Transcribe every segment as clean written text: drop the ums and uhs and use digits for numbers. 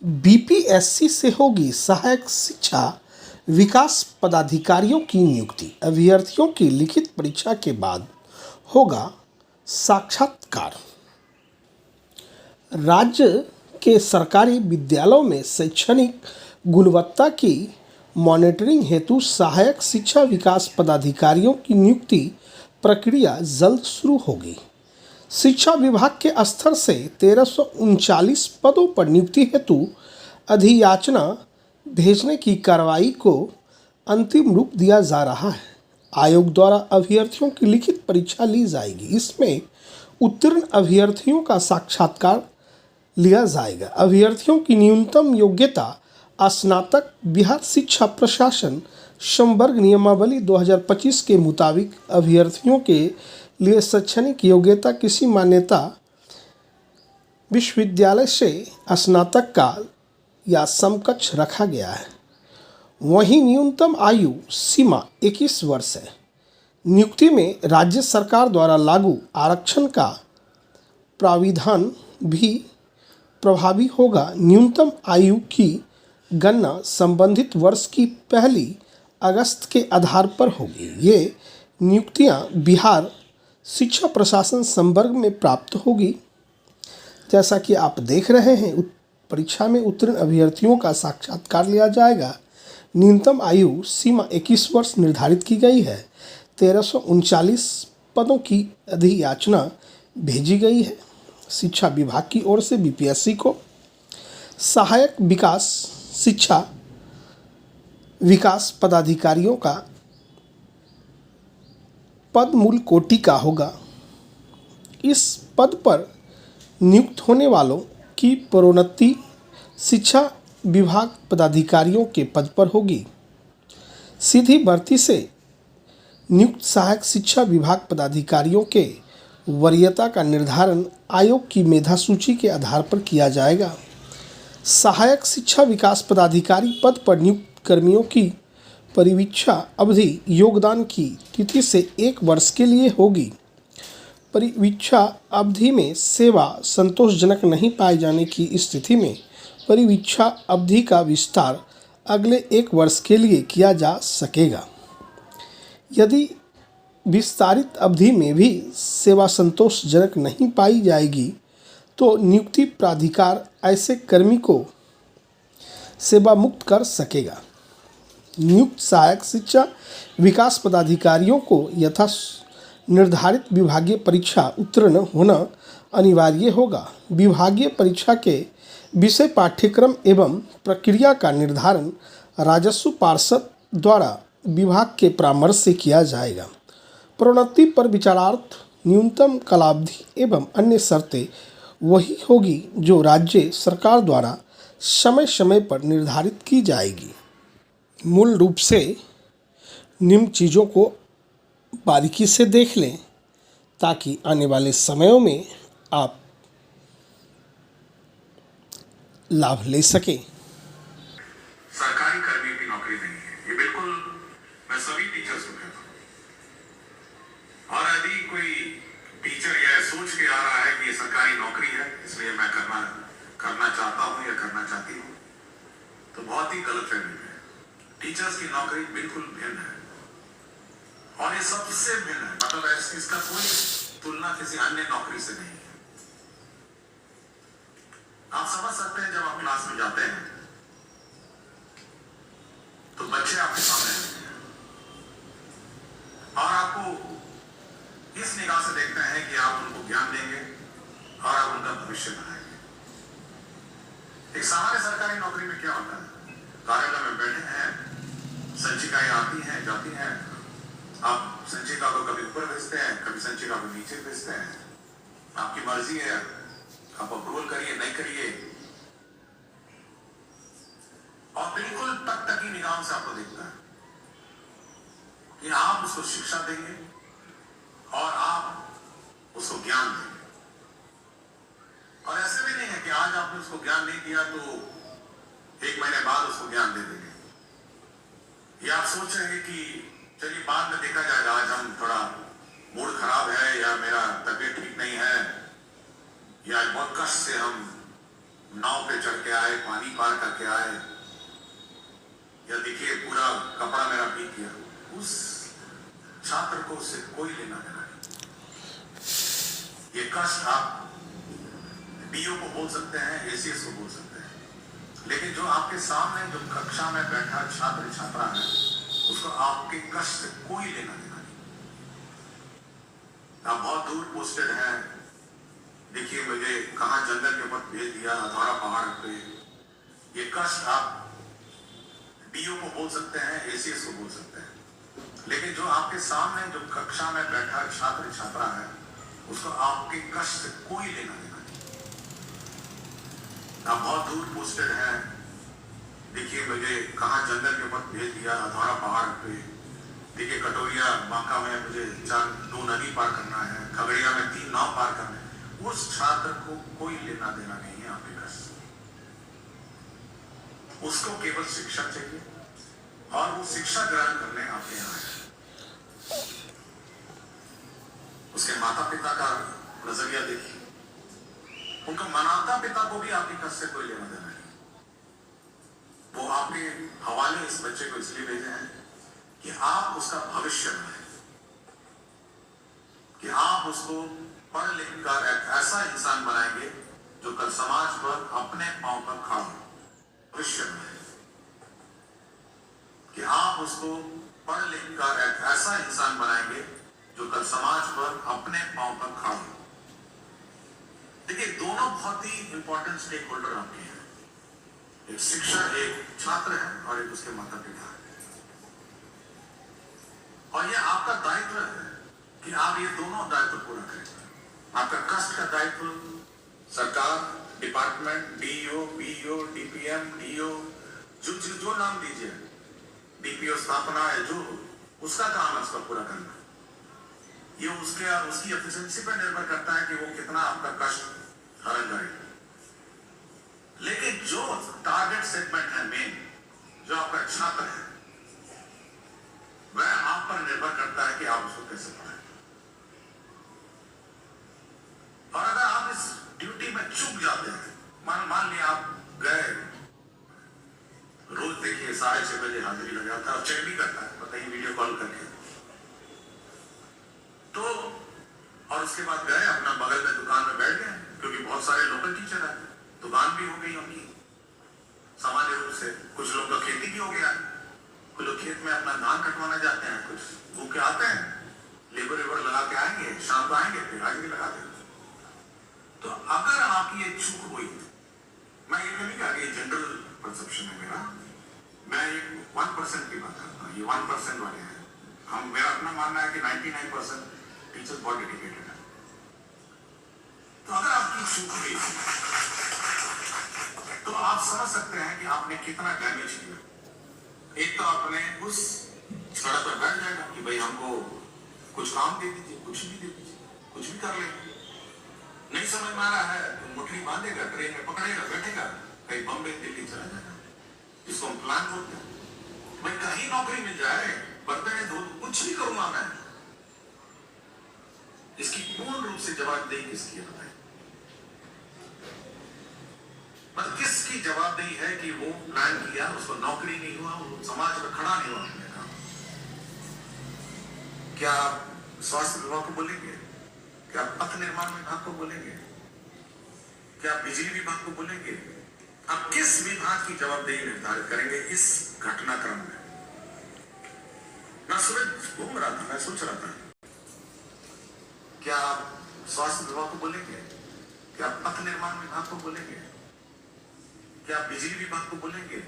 BPSC से होगी सहायक शिक्षा विकास पदाधिकारियों की नियुक्ति। अभ्यर्थियों की लिखित परीक्षा के बाद होगा साक्षात्कार। राज्य के सरकारी विद्यालयों में शैक्षणिक गुणवत्ता की मॉनिटरिंग हेतु सहायक शिक्षा विकास पदाधिकारियों की नियुक्ति प्रक्रिया जल्द शुरू होगी। शिक्षा विभाग के स्तर से 1339 पदों पर नियुक्ति हेतु अधियाचना भेजने की कार्रवाई को अंतिम रूप दिया जा रहा है। आयोग द्वारा अभ्यर्थियों की लिखित परीक्षा ली जाएगी। इसमें उत्तीर्ण अभ्यर्थियों का साक्षात्कार लिया जाएगा। अभ्यर्थियों की न्यूनतम योग्यता स्नातक बिहार शिक्षा प्रशासन संवर्ग नियमावली 2025 के मुताबिक अभ्यर्थियों के लिए शैक्षणिक योग्यता किसी मान्यता विश्वविद्यालय से स्नातक का या समकक्ष रखा गया है। वहीं न्यूनतम आयु सीमा 21 वर्ष है। नियुक्ति में राज्य सरकार द्वारा लागू आरक्षण का प्राविधान भी प्रभावी होगा। न्यूनतम आयु की गणना संबंधित वर्ष की 1 अगस्त के आधार पर होगी। ये नियुक्तियां बिहार शिक्षा प्रशासन संवर्ग में प्राप्त होगी। जैसा कि आप देख रहे हैं, परीक्षा में उत्तीर्ण अभ्यर्थियों का साक्षात्कार लिया जाएगा। न्यूनतम आयु सीमा 21 वर्ष निर्धारित की गई है। 1339 पदों की अधियाचना भेजी गई है। शिक्षा विभाग की ओर से बीपीएससी को सहायक शिक्षा विकास पदाधिकारियों का पद मूल कोटि का होगा। इस पद पर नियुक्त होने वालों की प्रोन्नति शिक्षा विभाग पदाधिकारियों के पद पर होगी। सीधी भर्ती से नियुक्त सहायक शिक्षा विभाग पदाधिकारियों के वरीयता का निर्धारण आयोग की मेधा सूची के आधार पर किया जाएगा। सहायक शिक्षा विकास पदाधिकारी पद पर नियुक्त कर्मियों की परिवीक्षा अवधि योगदान की तिथि से 1 वर्ष के लिए होगी। परिवीक्षा अवधि में सेवा संतोषजनक नहीं पाए जाने की स्थिति में परिवीक्षा अवधि का विस्तार अगले 1 वर्ष के लिए किया जा सकेगा। यदि विस्तारित अवधि में भी सेवा संतोषजनक नहीं पाई जाएगी तो नियुक्ति प्राधिकार ऐसे कर्मी को सेवा मुक्त कर सकेगा। नियुक्त सहायक शिक्षा विकास पदाधिकारियों को यथा निर्धारित विभागीय परीक्षा उत्तीर्ण होना अनिवार्य होगा। विभागीय परीक्षा के विषय पाठ्यक्रम एवं प्रक्रिया का निर्धारण राजस्व पार्षद द्वारा विभाग के परामर्श से किया जाएगा। प्रोन्नति पर विचारार्थ न्यूनतम कालावधि एवं अन्य शर्तें वही होगी जो राज्य सरकार द्वारा समय समय पर निर्धारित की जाएगी। मूल रूप से निम्न चीज़ों को बारीकी से देख लें ताकि आने वाले समयों में आप लाभ ले सकें। सरकारी कर्मियों की नौकरी नहीं है, ये बिल्कुल मैं सभी टीचर्स को कहता हूँ। और यदि कोई टीचर यह सोच के आ रहा है कि ये सरकारी नौकरी है इसलिए मैं करना चाहता हूँ या करना चाहती हूँ, तो बहुत ही गलतफहमी है। टीचर्स की नौकरी बिल्कुल भिन्न है और ये सबसे भिन्न है, मतलब इसका कोई तुलना किसी अन्य नौकरी से नहीं है। आप समझ सकते हैं, जब आप क्लास में जाते हैं तो बच्चे आपके सामने रहते हैं और आपको इस निगाह से देखते हैं कि आप उनको ज्ञान देंगे और आप उनका भविष्य बनाएंगे। एक सामान्य सरकारी नौकरी में क्या होता है, कार्यालय में बैठे हैं, संचिकाएं आती हैं जाती हैं, आप संचिका को कभी ऊपर भेजते हैं, कभी संचिका को नीचे भेजते हैं, आपकी मर्जी है, आप अप्रूवल करिए नहीं करिए, और बिल्कुल टकटकी निगाहों से आपको देखता है कि आप उसको शिक्षा देंगे और आप उसको ज्ञान देंगे। और ऐसे भी नहीं है कि आज आपने उसको ज्ञान नहीं दिया तो 1 महीने बाद उसको ज्ञान दे देंगे। या आप सोच रहे हैं कि चलिए बाद में देखा जाएगा, आज हम थोड़ा मूड खराब है या मेरा तबीयत ठीक नहीं है या बहुत कष्ट से हम नाव पे चढ़ के आए, पानी पार करके आए, या देखिए पूरा कपड़ा मेरा भीग गया, उस छात्र को उससे कोई लेना देना नहीं। ये कष्ट आप डीओ को बोल सकते हैं, एसीएस को बोल सकते हैं, लेकिन जो आपके सामने जो कक्षा में बैठा छात्र छात्रा है, उसको आपके कष्ट से कोई लेना देना नहीं। आप बहुत दूर पोस्टेड हैं, देखिए मुझे कहां जंगल के ऊपर भेज दिया, अधौरा पहाड़ पे, ये कष्ट आप डीओ को बोल सकते हैं, एसीएस को बोल सकते हैं, लेकिन जो आपके सामने जो कक्षा में बैठा छात्र छात्रा है, उसको आपके कष्ट से कोई लेना देना नहीं। आप बहुत दूर पोस्टेड हैं, देखिए मुझे कहां जंगल के ऊपर भेज दिया, अधौरा पहाड़ पे, देखिए कटोरिया बांका में मुझे 2 नदी पार करना है, खगड़िया में 3 नाव पार करना है, उस छात्र को कोई लेना देना नहीं है आपके कष्ट। उसको केवल शिक्षा चाहिए और वो शिक्षा ग्रहण करने आपके यहाँ है। उसके माता पिता का नजरिया देखिए, उनका माता पिता को भी आपके कष्ट से कोई लेना देना नहीं। वो आपके हवाले इस बच्चे को इसलिए भेजे हैं कि आप उसका भविष्य बनाएं, कि आप उसको पढ़ लिख कर एक ऐसा इंसान बनाएंगे जो कल समाज पर अपने पांव पर खड़ा हो। भविष्य बनाएं कि आप उसको पढ़ लिख कर एक ऐसा इंसान बनाएंगे जो कल समाज पर अपने पांव पर खड़ा हो। देखिए दोनों बहुत ही इंपॉर्टेंट स्टेक होल्डर आपके हैं, एक शिक्षक, एक छात्र है और एक उसके माता पिता है, और यह आपका दायित्व है कि आप ये दोनों दायित्व पूरा करें। आपका कष्ट का दायित्व सरकार, department, DEO, BEO, DPM, DO, जो नाम दीजिए, डीपीओ स्थापना है, जो उसका काम है उसका पूरा करना। ये उसकी एफिशिएंसी पर निर्भर करता है कि वो कितना आपका कष्ट हरण करे। लेकिन जो टारगेट सेगमेंट है मेन, जो आपका छात्र है, वह आप पर निर्भर करता है कि आप उसको कैसे पढ़ाएं। और अगर आप इस ड्यूटी में चूक जाते हैं, मान लिया आप गए, रोज देखिए 6:30 बजे हाजिरी लग जाता है और चेक भी करता है, बताइए वीडियो कॉल करके, तो और उसके बाद गए अपना बगल में दुकान में बैठ गए, क्योंकि बहुत सारे लोकल टीचर हैं, दुकान भी हो गई उनकी सामान्य रूप से, कुछ लोग का खेती भी हो गया, कुछ लोग खेत में अपना धान कटवाना जाते हैं, कुछ भूखे आते हैं, लेबर लगा के आएंगे, शाम को आएंगे फिर हाजिरी लगा देंगे। तो अगर आपकी ये चूक हुई, मैं ये नहीं कहा कि जनरल परसेप्शन है मेरा, मैं एक 1% की बात करता हूँ, ये 1% वाले हैं, मेरा अपना मानना है कि 99% टीचर्स बहुत डेडिकेटेड है। तो अगर आपकी चूक हुई तो आप समझ सकते हैं कि आपने कितना डैमेज किया। एक तो आपने उस सड़क पर बैठ जाएगा कि भाई हमको कुछ काम दे दीजिए, कुछ भी दे दीजिए, कुछ भी कर लेंगे, नहीं समझ में आ रहा है तो मुट्ठी बांधेगा, ट्रेन में पकड़ेगा, बैठेगा, कहीं बम्बई दिल्ली चला जाएगा, जिसको हम प्लान बोलते हैं। भाई कहीं नौकरी मिल जाए, बर्तन धो, कुछ भी करूंगा मैं, इसकी पूर्ण रूप से जवाबदेही किसकी है बताइए? मतलब किसकी जवाबदेही है कि वो प्लान किया, उसको नौकरी नहीं हुआ, वो समाज में खड़ा नहीं हुआ? क्या स्वास्थ्य विभाग को बोलेंगे? क्या पथ निर्माण विभाग को बोलेंगे? क्या बिजली विभाग को बोलेंगे? अब किस विभाग की जवाबदेही निर्धारित करेंगे इस घटनाक्रम में? मैं सुबह घूम रहा था, मैं सोच रहा था, क्या स्वास्थ्य विभाग को बोलेंगे? क्या पथ निर्माण विभाग को बोलेंगे? क्या बिजली विभाग को बोलेंगे?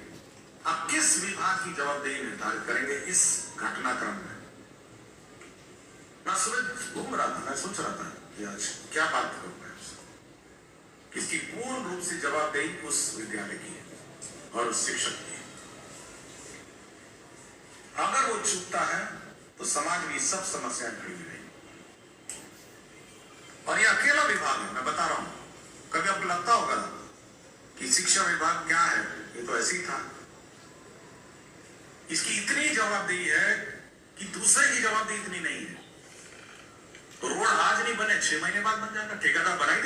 अब किस विभाग की जवाबदेही निर्धारित करेंगे इस घटनाक्रम में? मैं सुबह घूम रहा था, मैं सोच रहा था कि आज क्या बात करूं मैं, किसकी पूर्ण रूप से जवाबदेही उस विद्यालय की है और उस शिक्षक की है। अगर वो चूकता है तो समाज में सब समस्याएं खड़ी रहेंगी। और ये अकेला विभाग है, मैं बता रहा हूं, कभी आपको लगता होगा कि शिक्षा विभाग क्या है, ये तो ऐसे ही था। इसकी इतनी जवाबदेही है कि दूसरे की जवाबदेही इतनी नहीं है। रोड आज नहीं बने, 6 महीने बाद बन जाएगा, ठेकेदार बनाई दे।